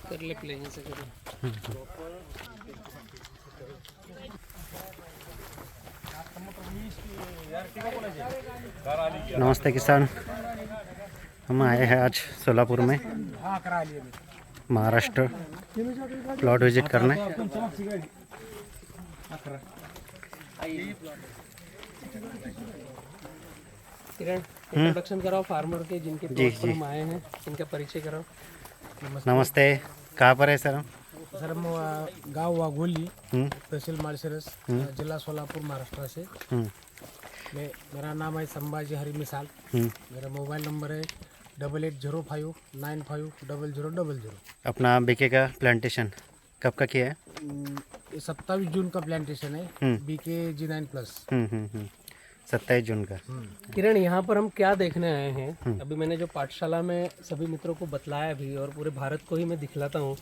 कर ले प्ले से करो। नमस्ते किसान, हम आए हैं आज सोलापुर में महाराष्ट्र प्लॉट विजिट करने। किरण, इंट्रोडक्शन कराओ फार्मर के जिनके प्लॉट पर हम आए हैं, इनका परिचय कराओ। नमस्ते, कहाँ पर है सर हम? सर हम गाँव वाघोली, तहसील माळशिरस, जिला सोलापुर, महाराष्ट्र से। मेरा नाम है संभाजी हरी मिसाल। मेरा मोबाइल नंबर है 8805950000। अपना बीके का प्लांटेशन कब का किया है? 27 जून का प्लांटेशन है, BK G9+। 27 जून का। किरण, यहाँ पर हम क्या देखने आए हैं? अभी मैंने जो पाठशाला में सभी मित्रों को बतलाया भी और पूरे भारत को ही मैं दिखलाता हूँ,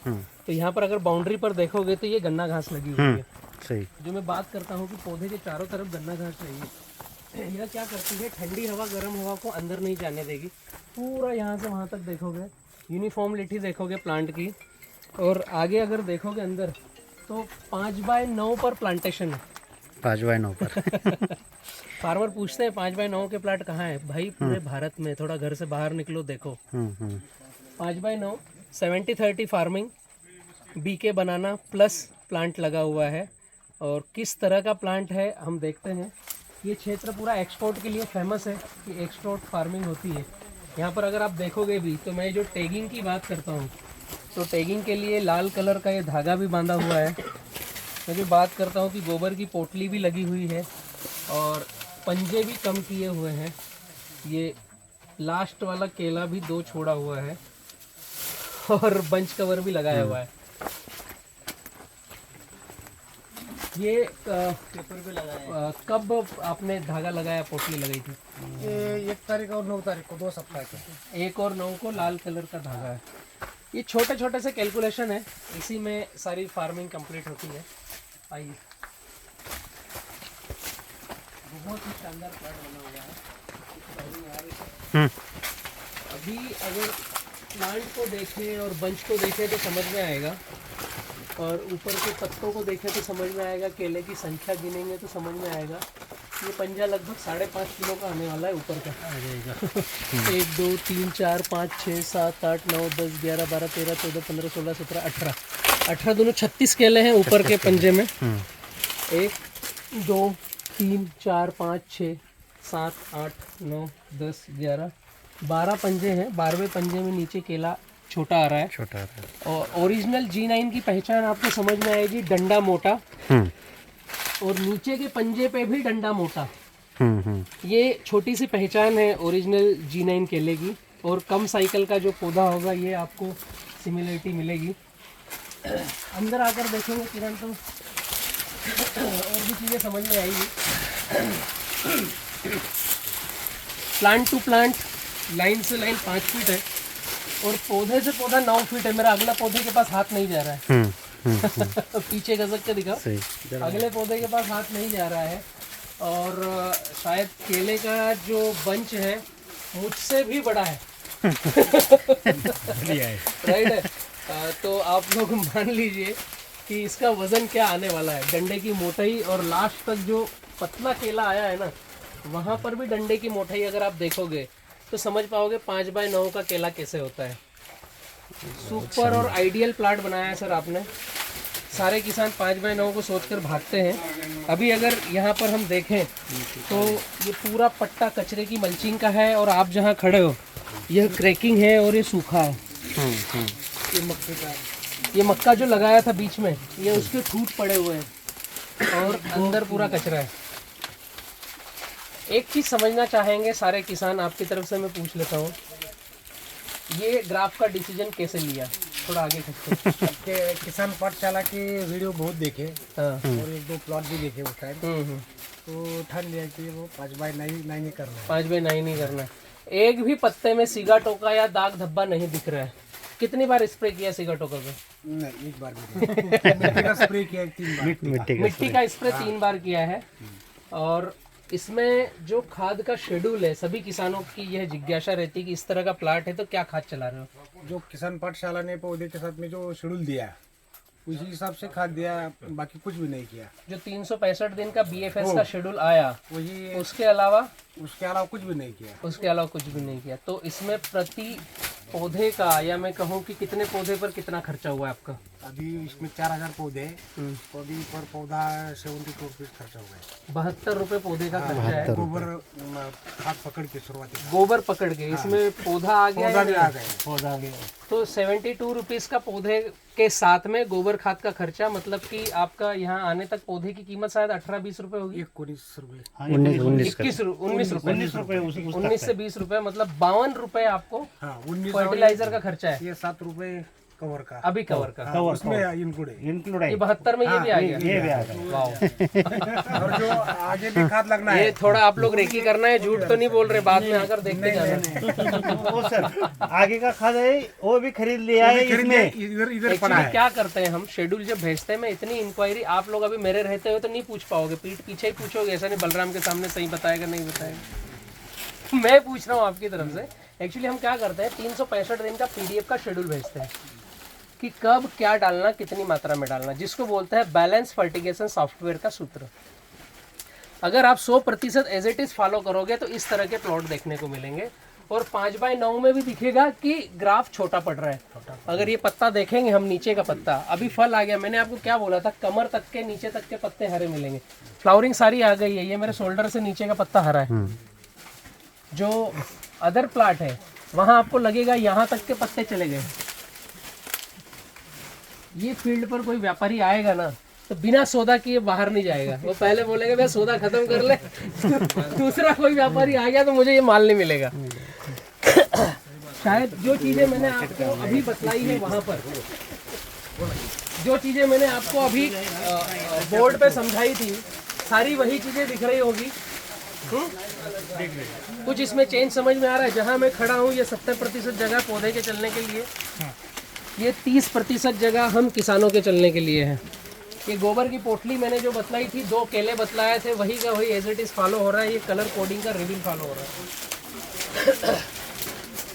तो यहाँ पर अगर बाउंड्री पर देखोगे तो ये गन्ना घास लगी हुई है। सही। जो मैं बात करता हूँ कि पौधे के चारों तरफ गन्ना घास चाहिए, यह क्या करती है, ठंडी हवा गर्म हवा को अंदर नहीं जाने देगी। पूरा यहाँ से वहाँ तक देखोगे यूनिफॉर्मलिटी देखोगे प्लांट की। और आगे अगर देखोगे अंदर तो 5x9 पर प्लांटेशन है। 5x9 पर। फार्मर पूछते हैं 5x9 के प्लाट कहाँ है? भाई पूरे भारत में, थोड़ा घर से बाहर निकलो देखो। 5x9 70-30 फार्मिंग, BK बनाना प्लस प्लांट लगा हुआ है। और किस तरह का प्लांट है हम देखते हैं। ये क्षेत्र पूरा एक्सपोर्ट के लिए फेमस है कि एक्सपोर्ट फार्मिंग होती है यहाँ पर। अगर आप देखोगे भी तो मैं जो टैगिंग की बात करता हूँ, तो टैगिंग के लिए लाल कलर का ये धागा भी बांधा हुआ है। मैं जो बात करता हूँ कि गोबर की पोटली भी लगी हुई है और पंजे भी कम किए हुए हैं। ये लास्ट वाला केला भी 2 छोड़ा हुआ है और बंच कवर भी लगाया हुआ है। ये कब आपने धागा लगाया, पोटली लगाई थी? ये 1 तारीख और 9 तारीख को, 2 सप्ताह के। 1 और 9 को लाल कलर का धागा है। ये छोटे छोटे से कैलकुलेशन है, इसी में सारी फार्मिंग कंप्लीट होती है। आइए, बहुत ही शानदार प्लाट बना हुआ है। अभी अगर प्लांट को देखें और बंच को देखें तो समझ में आएगा, और ऊपर के पत्तों को देखें तो समझ में आएगा, केले की संख्या गिनेंगे तो समझ में आएगा। ये पंजा लगभग 5.5 किलो का आने वाला है ऊपर का। आ जाएगा। 1 2 3 4 5 6 7 8 9 10 11 12 13 14 15 16 17 18 दोनों 36 केले हैं ऊपर के पंजे में। 1 2 3 4 5 6 7 8 9 10 11 12 पंजे हैं। 12वें पंजे में नीचे केला छोटा आ रहा है। और ओरिजिनल G9 की पहचान आपको समझ में आएगी, डंडा मोटा और नीचे के पंजे पे भी डंडा मोटा। ये छोटी सी पहचान है ओरिजिनल G9 केले की। और कम साइकिल का जो पौधा होगा ये आपको सिमिलरिटी मिलेगी। अंदर आकर देखेंगे किरण तो और भी चीज़ें समझ में आएगी। प्लांट टू प्लांट, लाइन से लाइन 5 फीट है और पौधे से पौधा 9 फीट है। मेरा अगला पौधे के पास हाथ नहीं जा रहा है। पीछे खसक के दिखा, अगले पौधे के पास हाथ नहीं जा रहा है। और शायद केले का जो बंच है मुझसे भी बड़ा है। राइट है। तो आप लोग मान लीजिए कि इसका वजन क्या आने वाला है। डंडे की मोटाई और लास्ट तक जो पतला केला आया है ना, वहाँ पर भी डंडे की मोटाई अगर आप देखोगे तो समझ पाओगे 5x9 का केला कैसे होता है। सुपर और आइडियल प्लाट बनाया है सर आपने। सारे किसान 5x9 को सोचकर भागते हैं। अभी अगर यहाँ पर हम देखें तो ये पूरा पट्टा कचरे की मल्चिंग का है और आप जहाँ खड़े हो यह क्रैकिंग है और ये सूखा है। ये मक्का जो लगाया था बीच में, ये उसके ठूट पड़े हुए हैं और अंदर पूरा कचरा है। एक चीज़ समझना चाहेंगे सारे किसान, आपकी तरफ से मैं पूछ लेता हूँ, ये ग्राफ का डिसीजन कैसे लिया? थोड़ा आगे खींचते। किसान पाठशाला की वीडियो बहुत देखे और 1-2 प्लॉट भी देखे उस टाइम। तो ठान लिया कि वो 5x9 ही करना है। 5x9 ही करना है। एक भी पत्ते में सीगा टोका या दाग धब्बा नहीं दिख रहा है। कितनी बार स्प्रे किया सीगा टोका पे? नहीं, 1 बार भी नहीं। मिट्टी का स्प्रे किया 3 बार। मिट्टी का स्प्रे 3 बार किया है। और इसमें जो खाद का शेड्यूल है, सभी किसानों की यह जिज्ञासा रहती है कि इस तरह का प्लाट है तो क्या खाद चला रहे हो? जो किसान पाठशाला ने पौधे के साथ में जो शेड्यूल दिया उसी हिसाब से खाद दिया, बाकी कुछ भी नहीं किया। जो 365 दिन का BFS का शेड्यूल आया, वही, उसके अलावा कुछ भी नहीं किया। उसके अलावा कुछ भी नहीं किया। तो इसमें प्रति पौधे का, या मैं कहूँ कि कितने पौधे पर कितना खर्चा हुआ है आपका? अभी इसमें 4000 पौधे हैं, तो अभी पर पौधा 72 रुपये खर्चा हुआ है। 72 रुपये पौधे का खर्चा है। गोबर खाद पकड़ के शुरुआती गोबर पकड़ के इसमें पौधा आ गया, पौधा भी आ गए। पौधा आ गया। तो 72 रुपीज़ का पौधे के साथ में गोबर खाद का खर्चा, मतलब कि आपका यहाँ आने तक पौधे की कीमत शायद 18-20 रुपए होगी। 19 रुपये, 19 से 20 रुपए, मतलब 52 रुपए आपको 19 फर्टिलाइजर का खर्चा है। ये 7 रुपये कवर का, अभी कवर का उसमें इंक्लूड है। ये 72 में ये भी आ गया। वाह। और जो आगे भी खाद लगना है, ये थोड़ा आप लोग रेकी करना है, झूठ तो नहीं बोल रहे, बाद में आकर देखते जाना। वो सर आगे का खाद है वो भी खरीद लिया है इसमें। इधर पड़ा Actually है। क्या करते हैं हम, शेड्यूल जब भेजते हैं, मैं इतनी इंक्वायरी आप लोग अभी मेरे रहते हुए तो नहीं पूछ पाओगे, पीठ पीछे ही पूछोगे, ऐसा नहीं बलराम के सामने सही बताएगा नहीं बताएगा। मैं पूछ रहा हूँ आपकी तरफ से। एक्चुअली हम क्या करते हैं, 365 दिन का PDF का शेड्यूल भेजते हैं कि कब क्या डालना, कितनी मात्रा में डालना, जिसको बोलते हैं बैलेंस फर्टिगेशन सॉफ्टवेयर का सूत्र। अगर आप 100% एज इट इज फॉलो करोगे तो इस तरह के प्लॉट देखने को मिलेंगे। और 5x9 में भी दिखेगा कि ग्राफ छोटा पड़ रहा है। अगर ये पत्ता देखेंगे हम, नीचे का पत्ता अभी फल आ गया, मैंने आपको क्या बोला था, कमर तक के नीचे तक के पत्ते हरे मिलेंगे, फ्लावरिंग सारी आ गई है। ये मेरे शोल्डर से नीचे का पत्ता हरा है। जो अदर प्लाट है वहाँ आपको लगेगा यहाँ तक के पत्ते चले गए। ये फील्ड पर कोई व्यापारी आएगा ना तो बिना सौदा किए बाहर नहीं जाएगा, वो पहले बोलेगा भैया सौदा खत्म कर ले। दूसरा कोई व्यापारी आ गया तो मुझे ये माल नहीं मिलेगा। शायद जो चीजें मैंने आपको अभी बतलाई है वहां पर, जो चीजें मैंने आपको अभी बोर्ड पे समझाई थी, सारी वही चीजें दिख रही होगी। कुछ इसमें चेंज समझ में आ रहा है। जहां मैं खड़ा हूँ ये 70% जगह पौधे के चलने के लिए, ये 30% जगह हम किसानों के चलने के लिए है। ये गोबर की पोटली मैंने जो बतलाई थी, 2 केले बतलाए थे, वही का वही एज इट इज फॉलो हो रहा है। ये कलर कोडिंग का रिवील फॉलो हो रहा है।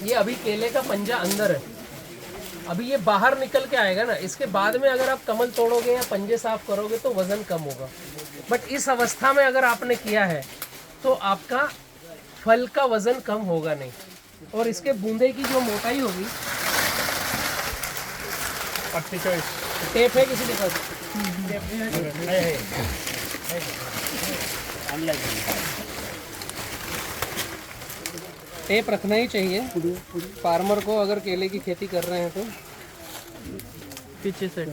ये अभी केले का पंजा अंदर है, अभी ये बाहर निकल के आएगा ना, इसके बाद में अगर आप कमल तोड़ोगे या पंजे साफ करोगे तो वजन कम होगा। बट इस अवस्था में अगर आपने किया है तो आपका फल का वजन कम होगा नहीं। और इसके बूंदे की जो मोटाई होगी, टेप है किसी के पास? टेप रखना ही चाहिए फार्मर को अगर केले की खेती कर रहे हैं तो। पिछली साइड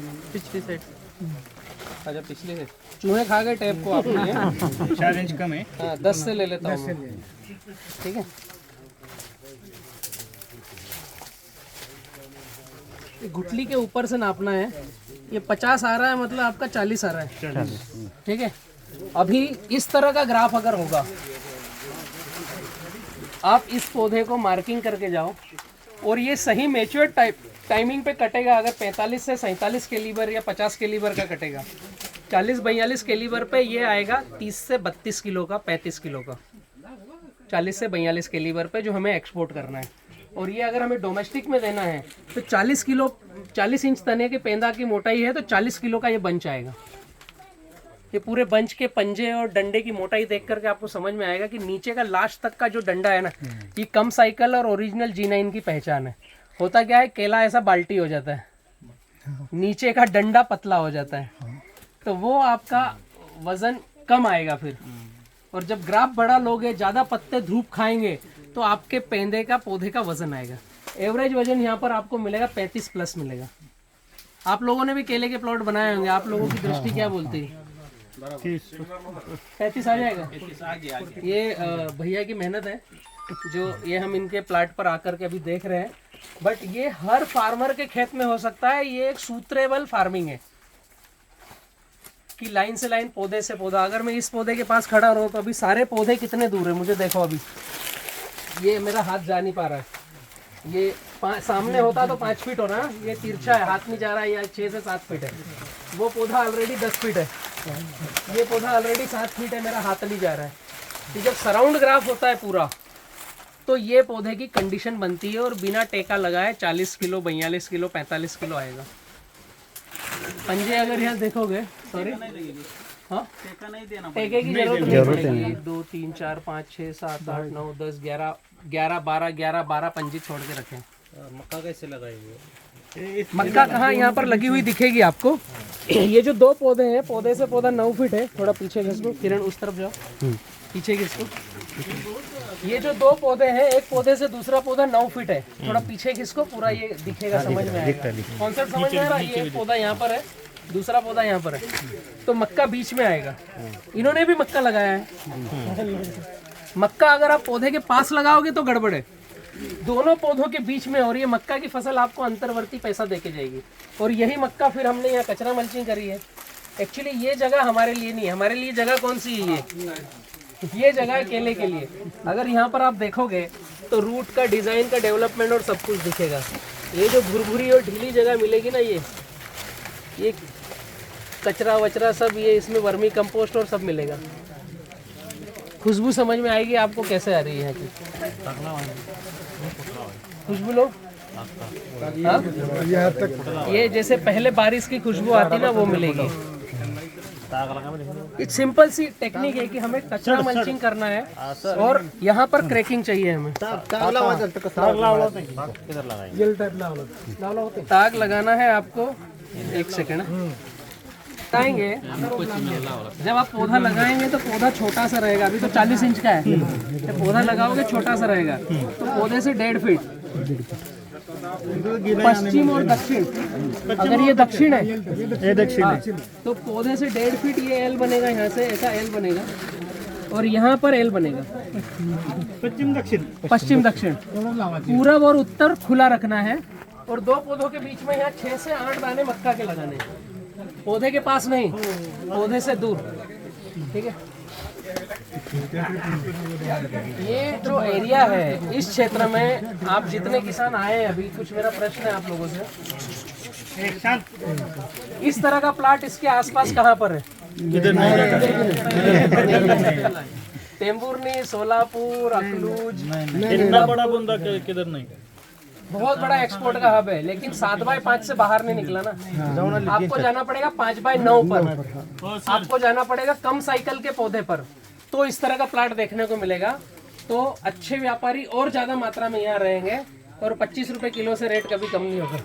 अच्छा, पिछले से चूहे खा गए टेप को आपने। 4 इंच कम है। हाँ 10 से ले लेता हूँ, ठीक है। गुठली के ऊपर से नापना है। ये 50 आ रहा है, मतलब आपका 40 आ रहा है, ठीक है। अभी इस तरह का ग्राफ अगर होगा, आप इस पौधे को मार्किंग करके जाओ और ये सही मैच्योर टाइमिंग पे कटेगा। अगर 45 से 47 कैलिबर या 50 कैलिबर का कटेगा, 40-42 कैलिबर पे ये आएगा 30 से 32 किलो का, 35 किलो का, 40 से 42 कैलिबर पे जो हमें एक्सपोर्ट करना है। और ये अगर हमें डोमेस्टिक में देना है तो 40 इंच तने के पेंदा की मोटाई है तो 40 किलो का ये बंच आएगा। ये पूरे बंच के पंजे और डंडे की मोटाई देख करके आपको समझ में आएगा कि नीचे का लास्ट तक का जो डंडा है ना, ये कम साइकिल और ओरिजिनल G9 की पहचान है। होता क्या है, केला ऐसा बाल्टी हो जाता है, नीचे का डंडा पतला हो जाता है, तो वो आपका वजन कम आएगा फिर। और जब ग्राफ बड़ा लोगे, ज़्यादा पत्ते धूप खाएंगे तो आपके पेंदे का, पौधे का वजन आएगा। एवरेज वजन यहाँ पर आपको मिलेगा 35 प्लस मिलेगा। आप लोगों ने भी केले के प्लॉट बनाए होंगे, आप लोगों की दृष्टि क्या बोलती है? 35 आ जाएगा। ये भैया की मेहनत है जो ये हम इनके प्लाट पर आकर के अभी देख रहे हैं। बट ये हर फार्मर के खेत में हो सकता है। ये एक सूत्रेबल फार्मिंग है कि लाइन से लाइन, पौधे से पौधा। अगर मैं इस पौधे के पास खड़ा रहूं तो अभी सारे पौधे कितने दूर है मुझे देखो। अभी ये मेरा हाथ जा नहीं पा रहा है। ये सामने होता तो 5 फीट हो रहा है, ये तिरछा है, हाथ नहीं जा रहा है, या 6 से 7 फीट है। वो पौधा ऑलरेडी 10 फीट है, ये पौधा ऑलरेडी 7 फीट है, मेरा हाथ नहीं जा रहा है। कि जब सराउंड ग्राफ होता है पूरा तो ये पौधे की कंडीशन बनती है और बिना टेका लगाए 40 किलो 42 किलो 45 किलो आएगा। पंजे अगर यहाँ देखोगे, सॉरी हाँ टेके की जरूरत नहीं पड़ेगी। 1 2 3 4 5 6 7 8 9 10 11 12 पंजी छोड़ के रखें। मक्का कैसे लगाएंगे? मक्का कहाँ यहाँ पर लगी हुई दिखेगी आपको। ये जो 2 पौधे हैं, पौधे से पौधा 9 फीट है। थोड़ा पीछे घिसको किरण, उस तरफ जाओ, पीछे घिसको। ये जो 2 पौधे हैं, एक पौधे से दूसरा पौधा 9 फीट है। थोड़ा पीछे घिसको, पूरा ये दिखेगा, समझ में आएगा। कॉन्सेप्ट समझ में आ रहा है? ये एक पौधा यहाँ पर है, दूसरा पौधा यहाँ पर है, तो मक्का बीच में आएगा। इन्होंने भी मक्का लगाया है। मक्का अगर आप पौधे के पास लगाओगे तो गड़बड़ है, दोनों पौधों के बीच में। और ये मक्का की फसल आपको अंतर्वर्ती पैसा देके जाएगी। और यही मक्का फिर हमने यहाँ कचरा मल्चिंग करी है। एक्चुअली ये जगह हमारे लिए नहीं है, हमारे लिए जगह कौन सी है? ये जगह है केले के लिए। अगर यहाँ पर आप देखोगे तो रूट का, डिजाइन का, डेवलपमेंट और सब कुछ दिखेगा। ये जो भुरभुरी और ढीली जगह मिलेगी ना, ये कचरा वचरा सब, ये इसमें वर्मी कंपोस्ट और सब मिलेगा। खुशबू समझ में आएगी आपको कैसे आ रही है यहाँ की खुशबू? लो ये जैसे पहले बारिश की खुशबू आती ना, वो मिलेगी। एक सिंपल सी टेक्निक है कि हमें कचरा मल्चिंग करना है और यहाँ पर क्रैकिंग चाहिए हमें। ताग लगाना है आपको। 1 सेकंड बताएंगे। जब आप पौधा लगाएंगे तो पौधा छोटा सा रहेगा। अभी तो 40 इंच का है, जब पौधा लगाओगे छोटा सा रहेगा। तो पौधे से 1.5 फीट पश्चिम और दक्षिण, अगर ये दक्षिण है, ये दक्षिण है, तो पौधे से 1.5 फीट ये एल बनेगा। यहाँ से ऐसा एल बनेगा और यहाँ पर एल बनेगा। पश्चिम दक्षिण पूरब और उत्तर खुला रखना है। और 2 पौधों के बीच में यहाँ 6 से 8 दाने मक्का के लगाने हैं। पौधे के पास नहीं, पौधे से दूर, ठीक है। ये जो एरिया है, इस क्षेत्र में आप जितने किसान आए हैं, अभी कुछ मेरा प्रश्न है आप लोगों से। इस तरह का प्लाट इसके आसपास कहाँ पर है? टेम्बुर्नी, सोलापुर, अकलूज, इतना बड़ा बंदा किधर नहीं। बहुत बड़ा एक्सपोर्ट का हब है, लेकिन 7x5 से बाहर नहीं निकला ना। आपको जाना पड़ेगा 5x9 पर, आपको जाना पड़ेगा कम साइकिल के पौधे पर, तो इस तरह का प्लाट देखने को मिलेगा। तो अच्छे व्यापारी और ज्यादा मात्रा में यहाँ रहेंगे और 25 रुपए किलो से रेट कभी कम नहीं होगा।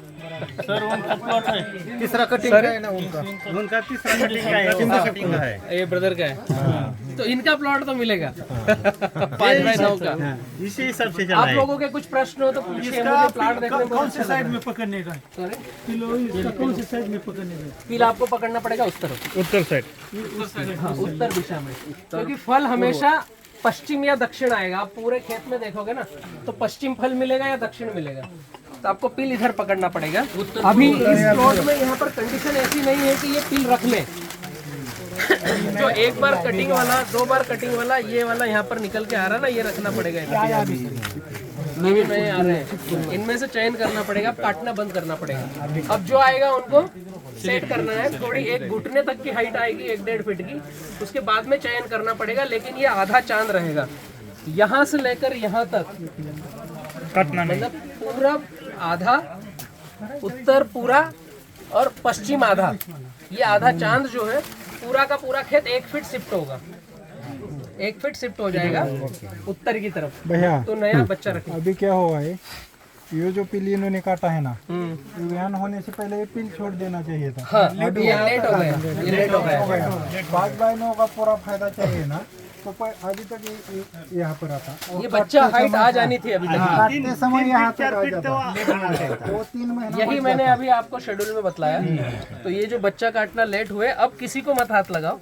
सर उनका प्लॉट है, तीसरा कटिंग है ना उनका तीसरा कटिंग का है, उनका कटिंग का है, ये ब्रदर का है। तो इनका प्लॉट तो मिलेगा 5x9 का। इसी हिसाब से आप लोगों के कुछ प्रश्न हो तो पूछिए मुझे। प्लाट देखने में कौन से साइड में पकड़ने का? सॉरी, इसका कौन से साइड में पकड़ने का? फिर आपको पकड़ना पड़ेगा उस तरफ, उत्तर साइड, हाँ, उत्तर दिशा में, क्योंकि फल हमेशा पश्चिम या दक्षिण आएगा। आप पूरे खेत में देखोगे ना, तो पश्चिम फल मिलेगा या दक्षिण मिलेगा। तो आपको पिल इधर पकड़ना पड़ेगा। अभी इस प्लॉट में यहाँ पर कंडीशन ऐसी नहीं है कि ये पिल रख ले। जो 1 बार कटिंग वाला, 2 बार कटिंग वाला, ये वाला यहाँ पर निकल के आ रहा है ना, ये रखना पड़ेगा। नए नए आ रहे हैं, इनमें से चयन करना पड़ेगा, काटना बंद करना पड़ेगा। अब जो आएगा उनको सेट करना है। थोड़ी 1 घुटने तक की हाइट आएगी, 1-1.5 फीट की, उसके बाद में चयन करना पड़ेगा। लेकिन ये आधा चांद रहेगा, यहाँ से लेकर यहाँ तक काटना नहीं, मतलब पूरब आधा, उत्तर पूरा और पश्चिम आधा। ये आधा चांद जो है, पूरा का पूरा खेत 1 फीट शिफ्ट होगा, 1 फीट शिफ्ट हो जाएगा उत्तर की तरफ। भैया तो नया बच्चा रखें। अभी क्या हुआ है, ये जो पिल इन्होंने काटा है ना, व्यान होने से पहले ये पिल छोड़ देना चाहिए था। हाँ, अभी ये लेट हो गया, ये लेट हो गया। 5x9 का पूरा फायदा चाहिए ना, तो अभी तक यहाँ पर आता। ये बच्चा हाइट आ जानी थी अभी तक। काटते समय यहाँ तक आ जाता। 2-3 महीना यही मैंने अभी आपको शेड्यूल में बतलाया। तो ये जो बच्चा काटना लेट हुए, अब किसी को मत हाथ लगाओ।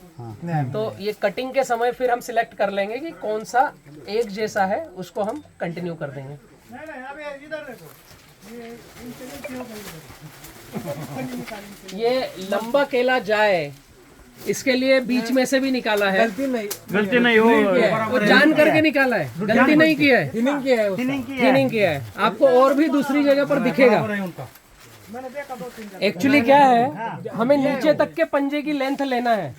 तो ये कटिंग के समय फिर हम सिलेक्ट कर लेंगे कि कौन सा एक जैसा है, उसको हम कंटिन्यू कर देंगे। ये लंबा केला जाए, इसके लिए बीच में से भी निकाला है। गलती नहीं वो जान करके निकाला है, गलती नहीं किया है, थिनिंग किया है। आपको और भी दूसरी जगह पर दिखेगा। एक्चुअली क्या है, हमें नीचे तक के पंजे की लेंथ लेना है,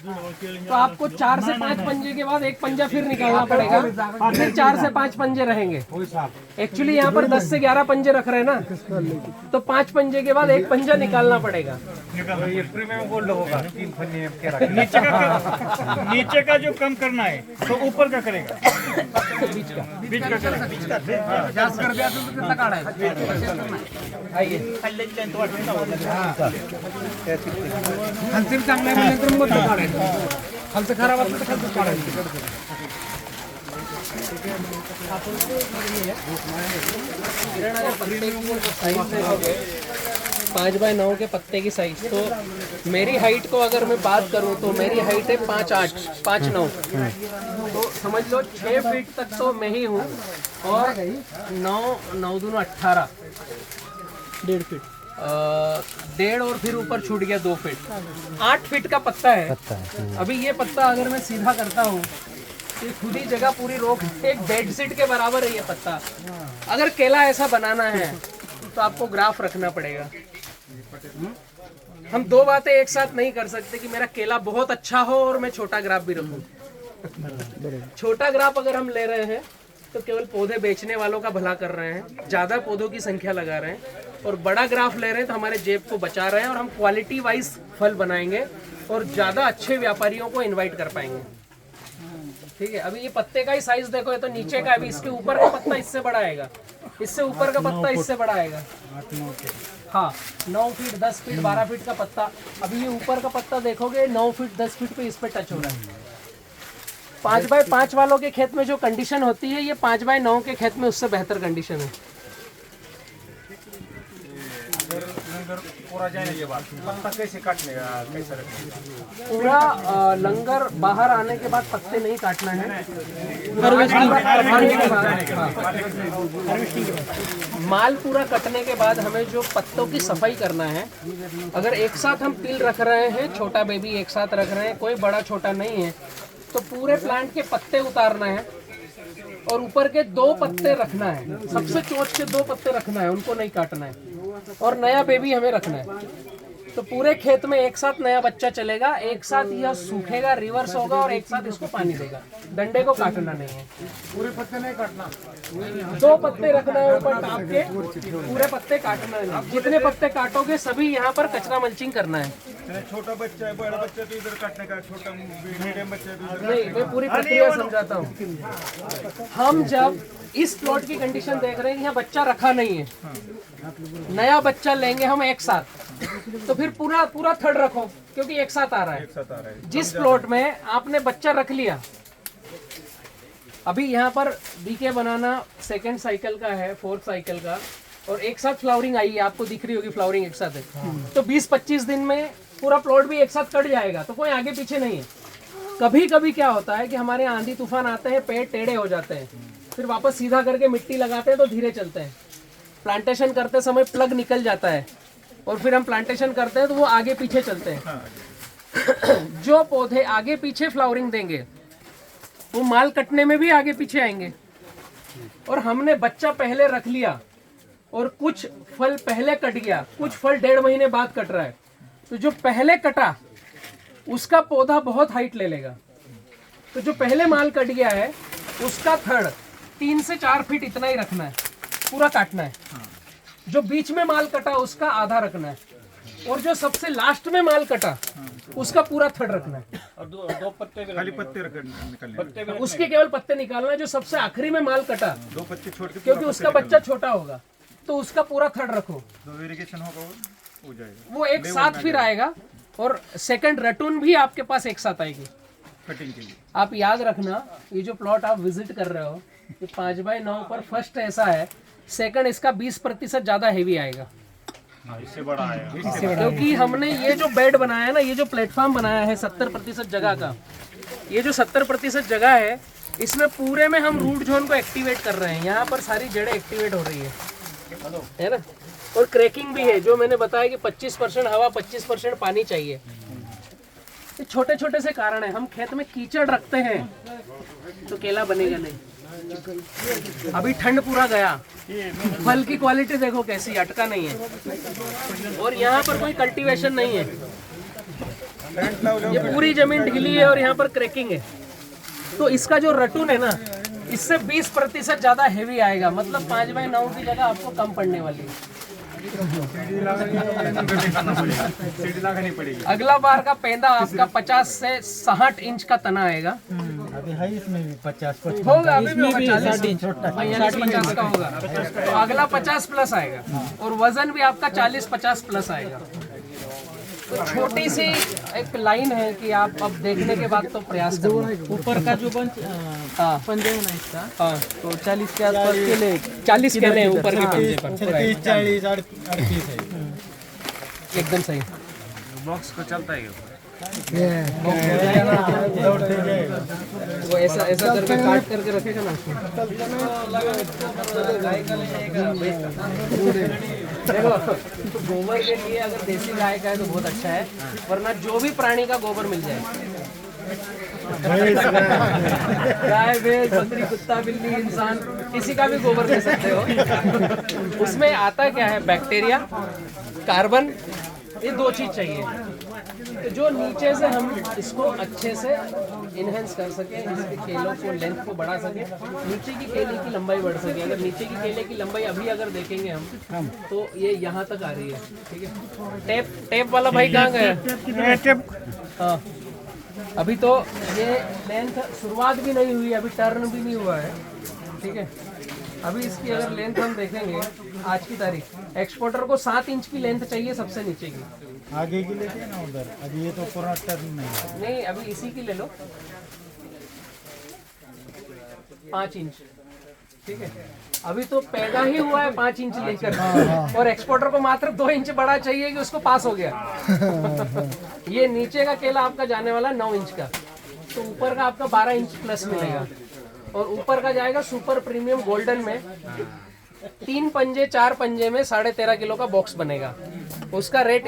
तो आपको 4 से 5 पंजे के बाद एक पंजा फिर निकालना पड़ेगा, फिर 4 से 5 पंजे रहेंगे। एक्चुअली यहाँ पर 10 से 11 पंजे रख रहे हैं ना, तो 5 पंजे के बाद एक पंजा निकालना पड़ेगा। नीचे का जो कम करना है तो ऊपर का करेगा, बीच का करेगा। खालचं चांगलं आहे तर मग काढायचं, खालचं खराब असलं तर खालचं काढायचं। 5 बाय 9 के पत्ते की साइज, तो मेरी हाइट को अगर मैं बात करूं तो मेरी हाइट है 5'8", 5'9", तो समझ लो 6 फीट तक तो मैं ही हूँ, और 9 दूनी 18, 1.5 फीट, 1.5 और फिर ऊपर छूट गया 2 फीट, 8 फीट का पत्ता है। अभी ये पत्ता अगर मैं सीधा करता हूँ, ये खुद ही जगह पूरी रोक, एक बेडशीट के बराबर है ये पत्ता। अगर केला ऐसा बनाना है तो आपको ग्राफ रखना पड़ेगा। हम 2 बातें एक साथ नहीं कर सकते कि मेरा केला बहुत अच्छा हो और मैं छोटा ग्राफ भी रखूं। छोटा ग्राफ अगर हम ले रहे हैं तो केवल पौधे बेचने वालों का भला कर रहे हैं, ज्यादा पौधों की संख्या लगा रहे हैं, और बड़ा ग्राफ ले रहे हैं तो हमारे जेब को बचा रहे हैं, और हम क्वालिटी वाइज फल बनाएंगे और ज्यादा अच्छे व्यापारियों को इन्वाइट कर पाएंगे। ठीक है, अभी ये पत्ते का ही साइज देखो, ये तो नीचे का, अभी इसके ऊपर का पत्ता इससे बड़ा आएगा, इससे ऊपर का पत्ता इससे बड़ा आएगा। हाँ, 9 फीट, 10 फीट, 12 फीट का पत्ता। अभी ये ऊपर का पत्ता देखोगे 9 फीट, 10 फीट पे इस पे टच हो रहा है। 5 बाय 5 वालों के खेत में जो कंडीशन होती है, ये 5 बाय 9 के खेत में उससे बेहतर कंडीशन है। पूरा लंगर बाहर आने के बाद पत्ते नहीं काटना है, माल पूरा कटने के बाद हमें जो पत्तों की सफाई करना है, अगर एक साथ हम पील रख रहे हैं, छोटा बेबी एक साथ रख रहे हैं, कोई बड़ा छोटा नहीं है, तो पूरे प्लांट के पत्ते उतारना है और ऊपर के 2 पत्ते रखना है, सबसे चोट के 2 पत्ते रखना है, उनको नहीं काटना है, और नया बेबी हमें रखना है। तो पूरे खेत में एक साथ नया बच्चा चलेगा, एक साथ यह सूखेगा, रिवर्स होगा, और एक साथ इसको पानी देगा। डंडे को काटना नहीं है, पूरे पत्ते नहीं काटना, 2 पत्ते रखना है ऊपर टाप के, पूरे पत्ते काटना नहीं। जितने पत्ते काटोगे सभी यहाँ पर कचरा मल्चिंग करना है। छोटा बच्चा है, बड़ा बच्चा तो इधर काटने का, छोटा मीडियम बच्चा तो इधर। नहीं, मैं पूरी प्रक्रिया समझाता हूँ। हम जब इस प्लॉट की कंडीशन देख रहे हैं, यहाँ बच्चा रखा नहीं है, नया बच्चा लेंगे हम एक साथ, तो फिर पूरा थर्ड रखो, क्योंकि एक साथ आ रहा है। जिस प्लॉट में आपने बच्चा रख लिया, अभी यहाँ पर बीके बनाना 2nd साइकिल का है, 4th साइकिल का, और एक साथ फ्लावरिंग आई है, आपको दिख रही होगी फ्लावरिंग एक साथ है, तो 20-25 दिन में पूरा प्लॉट भी एक साथ कट जाएगा, तो कोई आगे पीछे नहीं है। कभी कभी क्या होता है कि हमारे यहाँ आंधी तूफान आते हैं, पेड़ टेढ़े हो जाते हैं, फिर वापस सीधा करके मिट्टी लगाते हैं तो धीरे चलते हैं। प्लांटेशन करते समय प्लग निकल जाता है, और फिर हम प्लांटेशन करते हैं तो वो आगे पीछे चलते हैं। जो पौधे आगे पीछे फ्लावरिंग देंगे वो माल कटने में भी आगे पीछे आएंगे। और हमने बच्चा पहले रख लिया और कुछ फल पहले कट गया, कुछ फल 1.5 महीने बाद कट रहा है, तो जो पहले कटा उसका पौधा बहुत हाइट ले लेगा। तो जो पहले माल कट गया है उसका थड़ 3 से 4 फीट इतना ही रखना है, पूरा काटना है। जो बीच में माल कटा उसका आधा रखना है, और जो सबसे लास्ट में माल कटा उसका पूरा थड़ रखना है। और दो पत्ते खाली पत्ते निकलने, उसके केवल पत्ते निकालना है। जो सबसे आखिरी में माल कटा 2 पत्ते छोड़ के, क्योंकि उसका बच्चा छोटा होगा, तो उसका पूरा थड़ रखो, तो इरिगेशन होगा हो जाएगा, वो एक साथ फिर आएगा। और 2nd रटून भी आपके पास एक साथ आएगी कटिंग के लिए। आप याद रखना, ये जो प्लॉट आप विजिट कर रहे हो, ये 5 बाय 9 पर फर्स्ट ऐसा है, 2nd इसका 20% ज्यादा हेवी आएगा, इससे बड़ा है, क्योंकि हमने ये जो बेड बनाया है ना, ये जो प्लेटफॉर्म बनाया है 70% जगह का, ये जो 70% जगह है, इसमें पूरे में हम रूट जोन को एक्टिवेट कर रहे हैं। यहाँ पर सारी जड़ें एक्टिवेट हो रही है ना, और क्रैकिंग भी है। जो मैंने बताया कि 25% हवा, 25% पानी चाहिए। ये छोटे छोटे से कारण है। हम खेत में कीचड़ रखते हैं तो केला बनेगा नहीं। अभी ठंड पूरा गया, फल की क्वालिटी देखो कैसी, अटका नहीं है और यहाँ पर कोई कल्टीवेशन नहीं है, ये पूरी जमीन ढीली है और यहाँ पर क्रैकिंग है। तो इसका जो रटून है ना, इससे 20% ज्यादा हेवी आएगा, मतलब 5x9 की जगह आपको कम पड़ने वाली है। अगला बार का पेंदा आपका 50 से 60 इंच का तना आएगा। अभी है इसमें भी 50 होगा, अभी भी होगा 40-50 का होगा, तो अगला 50 प्लस आएगा और वजन भी आपका 40-50 प्लस आएगा। तो छोटी सी एक लाइन है कि आप अब देखने के बाद तो प्रयास करो। ऊपर का जो पंजे है ना इसका, हाँ तो 40 के आसपास केले 40 केले हैं ऊपर के पंजे पर, 30, 40, 38 है। एकदम सही। बॉक्स को चलता है वो ऐसा करके काट करके रखेगा ना। देखो, तो गोबर के लिए अगर देसी गाय का है तो बहुत अच्छा है, वरना जो भी प्राणी का गोबर मिल जाए, गाय, भैंस, बकरी, कुत्ता, बिल्ली, इंसान, किसी का भी गोबर ले सकते हो। उसमें आता क्या है, बैक्टीरिया, कार्बन, ये 2 चीज चाहिए। तो जो नीचे से हम इसको अच्छे से इनहेंस कर सके, इसके केलों को लेंथ को बढ़ा सके, नीचे की केले की लंबाई बढ़ सके। अगर नीचे की केले की लंबाई अभी अगर देखेंगे हम तो ये यहाँ तक आ रही है, ठीक है। टेप वाला भाई कहाँ गया? हाँ, अभी तो ये लेंथ शुरुआत भी नहीं हुई, अभी टर्न भी नहीं हुआ है, ठीक है। अभी इसकी अगर लेंथ हम देखेंगे, आज की तारीख, एक्सपोर्टर को 7 इंच की लेंथ चाहिए सबसे नीचे की, आगे की लेते हैं ना उधर। अभी ये तो पूरा टर्न नहीं, अभी इसी की ले लो, 5 इंच, ठीक है। अभी तो पैदा ही हुआ है 5 इंच लेकर, और एक्सपोर्टर को मात्र 2 इंच बड़ा चाहिए कि उसको पास हो गया। ये नीचे का केला आपका जाने वाला 9 इंच का, तो ऊपर का आपका 12 इंच प्लस मिलेगा। और ऊपर का जाएगा सुपर प्रीमियम गोल्डन में, 3 पंजे 4 पंजे में 13.5 किलो का बॉक्स बनेगा। उसका रेट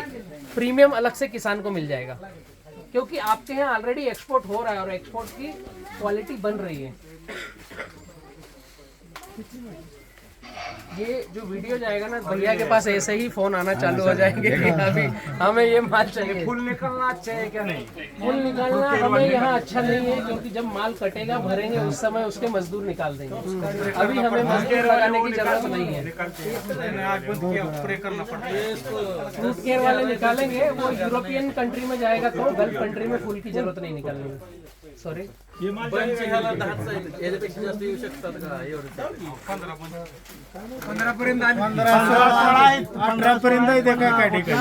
प्रीमियम अलग से किसान को मिल जाएगा, क्योंकि आपके यहाँ ऑलरेडी एक्सपोर्ट हो रहा है और एक्सपोर्ट की क्वालिटी बन रही है। ये जो वीडियो जाएगा ना, भैया के पास ऐसे ही फोन आना चालू हो जाएंगे कि अभी हमें ये माल चाहिए। फुल निकलना अच्छा है क्या? नहीं, फुल निकालना हमें यहाँ अच्छा नहीं है, क्योंकि जब माल कटेगा भरेंगे उस समय उसके मजदूर निकाल देंगे। अभी हमें मजदूर लगाने की जरूरत नहीं है। फ्रूट केयर वाले निकालेंगे, वो यूरोपियन कंट्री में जाएगा तो गल्फ कंट्री में फुल की जरूरत नहीं निकालने की। सॉरी, 15 पर्यंत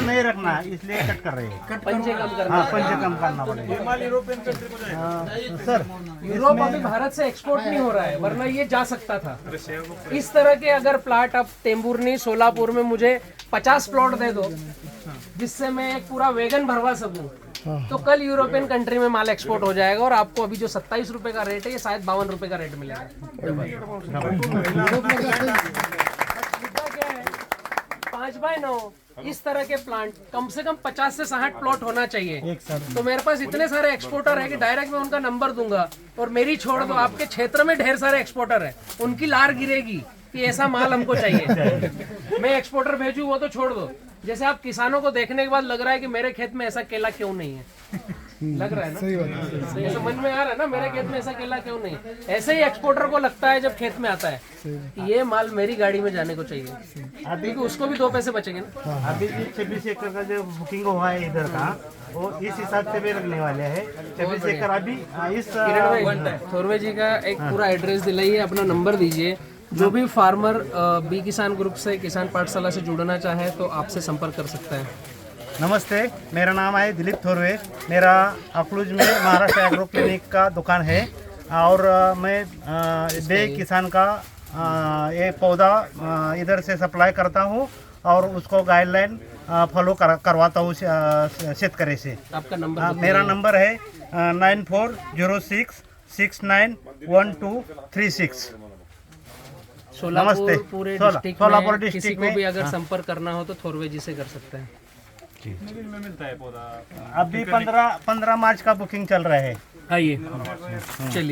नहीं रखना, इसलिए कट कर रहे हैं। पंजे कम करना, पंजे कम करना पड़ेगा। सर, यूरोप अभी भारत से एक्सपोर्ट नहीं हो रहा है, वरना ये जा सकता था। इस तरह के अगर प्लाट अब तेंबुरनी, सोलापुर में मुझे 50 प्लॉट दे दो, जिससे मैं एक पूरा वैगन भरवा सकूं, तो कल यूरोपियन कंट्री में माल एक्सपोर्ट हो जाएगा। और आपको अभी जो 27 रुपए का रेट है, ये शायद 52 रुपए का रेट मिलेगा। मुद्दा क्या है, 5x9 इस तरह के प्लांट कम से कम 50 से 60 प्लॉट होना चाहिए। तो मेरे पास इतने सारे एक्सपोर्टर है कि डायरेक्ट मैं उनका नंबर दूंगा, और मेरी छोड़ दो, आपके क्षेत्र में ढेर सारे एक्सपोर्टर है, उनकी लार गिरेगी कि ऐसा माल हमको चाहिए। मैं एक्सपोर्टर भेजूं वो तो छोड़ दो, जैसे आप किसानों को देखने के बाद लग रहा है कि मेरे खेत में ऐसा केला क्यों नहीं है, लग रहा है ना, ऐसा मन में आ रहा है ना, मेरे खेत में ऐसा केला क्यों नहीं। ऐसे ही एक्सपोर्टर को लगता है जब खेत में आता है कि ये माल मेरी गाड़ी में जाने को चाहिए, अभी उसको भी 2 पैसे बचेंगे ना। अभी 26 एकड़ का जो बुकिंग हुआ है इधर का, वो इस हिसाब से भी रखने वाले हैं। 26 एकड़ अभी इस थोरवे जी का एक पूरा एड्रेस दिलाइए, अपना नंबर दीजिए। जो भी फार्मर बी किसान ग्रुप से, किसान पाठशाला से जुड़ना चाहे तो आपसे संपर्क कर सकता है। नमस्ते, मेरा नाम है दिलीप थोरवे। मेरा अकलूज में महाराष्ट्र एग्रो क्लिनिक का दुकान है, और मैं बे किसान का ये पौधा इधर से सप्लाई करता हूँ, और उसको गाइडलाइन फॉलो करवाता हूँ शेतकरी से। आपका नंबर? मेरा नंबर है 9406 691236। सोलापुर पूरे डिस्ट्रिक्ट में किसी को भी अगर हाँ। संपर्क करना हो तो थोरवे जी से कर सकते हैं। मिलता है पौधा अभी 15 मार्च का बुकिंग चल रहा है। आइए, चलिए।